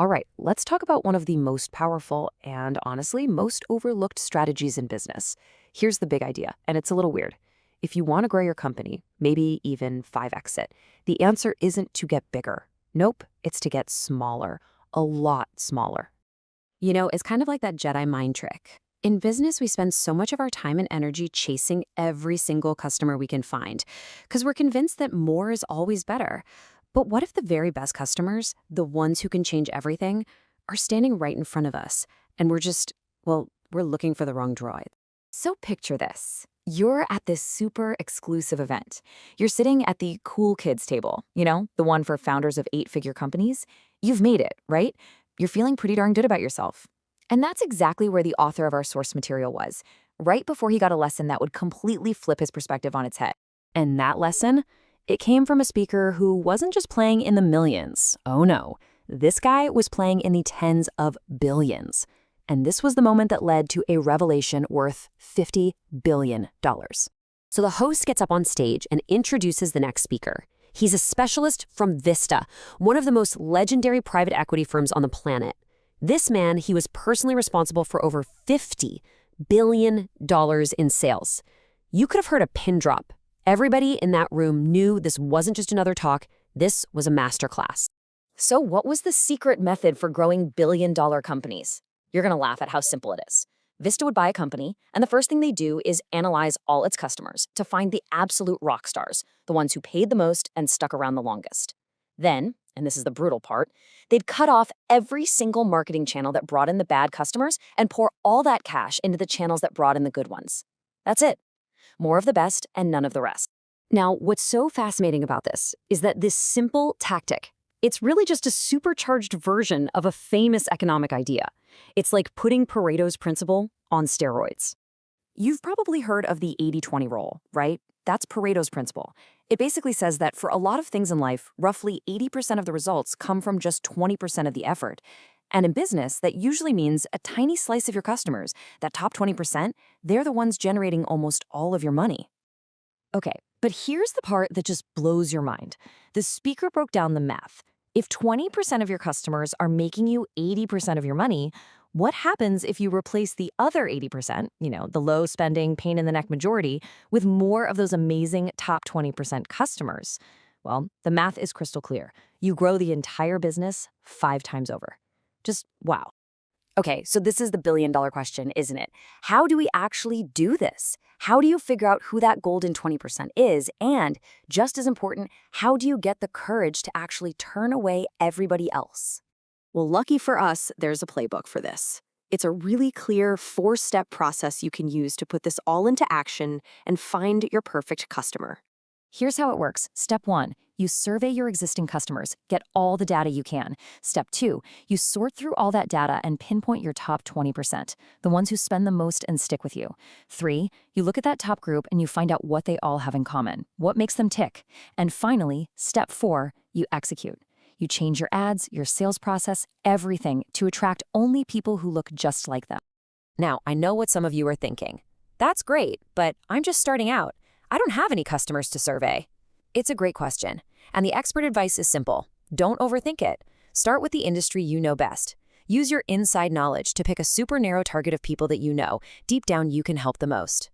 All right, let's talk about one of the most powerful and honestly most overlooked strategies in business. Here's the big idea, and it's a little weird. If you want to grow your company, maybe even 5x it, the answer isn't to get bigger. Nope, it's to get smaller, a lot smaller. It's kind of like that Jedi mind trick. In business, we spend so much of our time and energy chasing every single customer we can find because we're convinced that more is always better. But what if the very best customers, the ones who can change everything, are standing right in front of us and we're looking for the wrong droid? So picture this. You're at this super exclusive event. You're sitting at the cool kids table, the one for founders of 8-figure companies. You've made it, right? You're feeling pretty darn good about yourself. And that's exactly where the author of our source material was, right before he got a lesson that would completely flip his perspective on its head. And that lesson? It came from a speaker who wasn't just playing in the millions. Oh no, this guy was playing in the tens of billions. And this was the moment that led to a revelation worth $50 billion. So the host gets up on stage and introduces the next speaker. He's a specialist from Vista, one of the most legendary private equity firms on the planet. This man, he was personally responsible for over $50 billion in sales. You could have heard a pin drop. Everybody in that room knew this wasn't just another talk, this was a masterclass. So what was the secret method for growing billion-dollar companies? You're going to laugh at how simple it is. Vista would buy a company, and the first thing they do is analyze all its customers to find the absolute rock stars, the ones who paid the most and stuck around the longest. Then, and this is the brutal part, they'd cut off every single marketing channel that brought in the bad customers and pour all that cash into the channels that brought in the good ones. That's it. More of the best and none of the rest. Now, what's so fascinating about this is that this simple tactic, it's really just a supercharged version of a famous economic idea. It's like putting Pareto's principle on steroids. You've probably heard of the 80-20 rule, right? That's Pareto's principle. It basically says that for a lot of things in life, roughly 80% of the results come from just 20% of the effort. And in business, that usually means a tiny slice of your customers, that top 20%, they're the ones generating almost all of your money. Okay, but here's the part that just blows your mind. The speaker broke down the math. If 20% of your customers are making you 80% of your money, what happens if you replace the other 80%, the low spending, pain in the neck majority, with more of those amazing top 20% customers? Well, the math is crystal clear. You grow the entire business 5 times over. Just wow. Okay, so this is the billion-dollar question, isn't it? How do we actually do this? How do you figure out who that golden 20% is? And, just as important, how do you get the courage to actually turn away everybody else? Well, lucky for us, there's a playbook for this. It's a really clear 4-step process you can use to put this all into action and find your perfect customer. Here's how it works. Step 1, you survey your existing customers. Get all the data you can. Step 2, you sort through all that data and pinpoint your top 20%, the ones who spend the most and stick with you. 3, you look at that top group and you find out what they all have in common, what makes them tick. And finally, step 4, you execute. You change your ads, your sales process, everything to attract only people who look just like them. Now, I know what some of you are thinking. That's great, but I'm just starting out. I don't have any customers to survey. It's a great question, and the expert advice is simple. Don't overthink it. Start with the industry you know best. Use your inside knowledge to pick a super narrow target of people that you know. Deep down, you can help the most.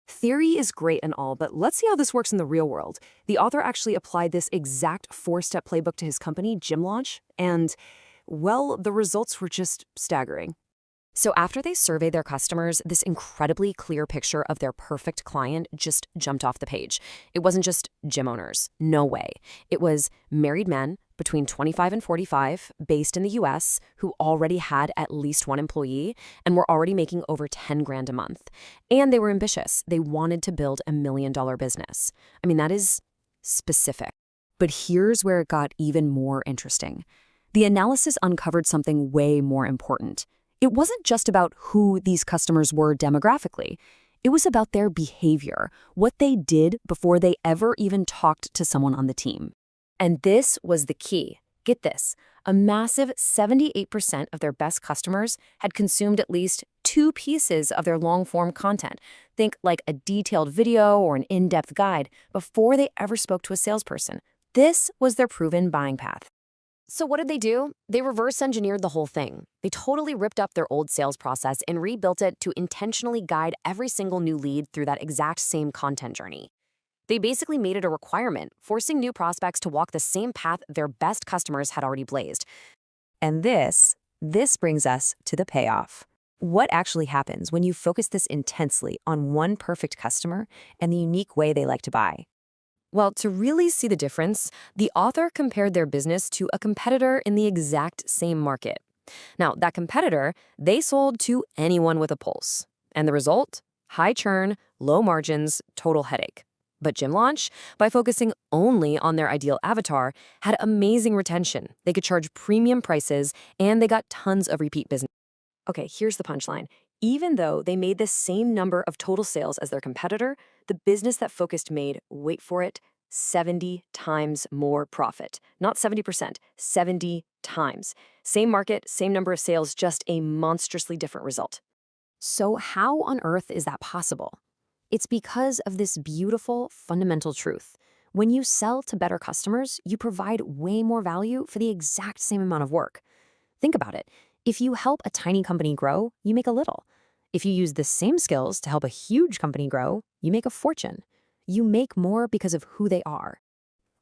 Theory is great and all, but let's see how this works in the real world. The author actually applied this exact 4-step playbook to his company, Gym Launch, and, well, the results were just staggering. So after they surveyed their customers, this incredibly clear picture of their perfect client just jumped off the page. It wasn't just gym owners. No way. It was married men between 25 and 45, based in the US, who already had at least one employee and were already making over 10 grand a month. And they were ambitious. They wanted to build a $1 million business. I mean, that is specific. But here's where it got even more interesting. The analysis uncovered something way more important. It wasn't just about who these customers were demographically. It was about their behavior, what they did before they ever even talked to someone on the team. And this was the key. Get this, a massive 78% of their best customers had consumed at least 2 pieces of their long-form content. Think like a detailed video or an in-depth guide before they ever spoke to a salesperson. This was their proven buying path. So what did they do? They reverse engineered the whole thing. They totally ripped up their old sales process and rebuilt it to intentionally guide every single new lead through that exact same content journey. They basically made it a requirement, forcing new prospects to walk the same path their best customers had already blazed. And this brings us to the payoff. What actually happens when you focus this intensely on one perfect customer and the unique way they like to buy? Well, to really see the difference, the author compared their business to a competitor in the exact same market. Now, that competitor, they sold to anyone with a pulse. And the result? High churn, low margins, total headache. But Gym Launch, by focusing only on their ideal avatar, had amazing retention. They could charge premium prices, and they got tons of repeat business. Okay, here's the punchline. Even though they made the same number of total sales as their competitor, the business that focused made, wait for it, 70 times more profit. Not 70%, 70 times. Same market, same number of sales, just a monstrously different result. So how on earth is that possible? It's because of this beautiful, fundamental truth. When you sell to better customers, you provide way more value for the exact same amount of work. Think about it. If you help a tiny company grow, you make a little. If you use the same skills to help a huge company grow, you make a fortune. You make more because of who they are.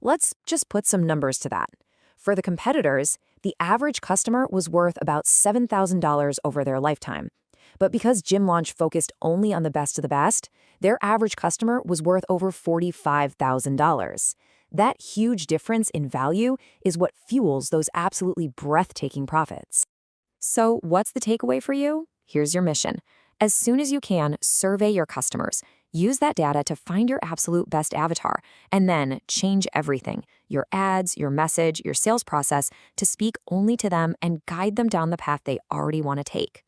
Let's just put some numbers to that. For the competitors, the average customer was worth about $7,000 over their lifetime. But because Gym Launch focused only on the best of the best, their average customer was worth over $45,000. That huge difference in value is what fuels those absolutely breathtaking profits. So what's the takeaway for you? Here's your mission. As soon as you can, survey your customers. Use that data to find your absolute best avatar, and then change everything, your ads, your message, your sales process, to speak only to them and guide them down the path they already want to take.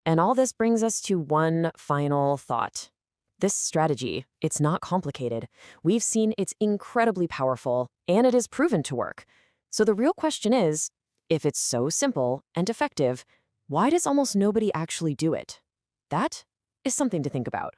And all this brings us to one final thought. This strategy, it's not complicated. We've seen it's incredibly powerful, and it is proven to work. So the real question is, if it's so simple and effective, why does almost nobody actually do it? That is something to think about.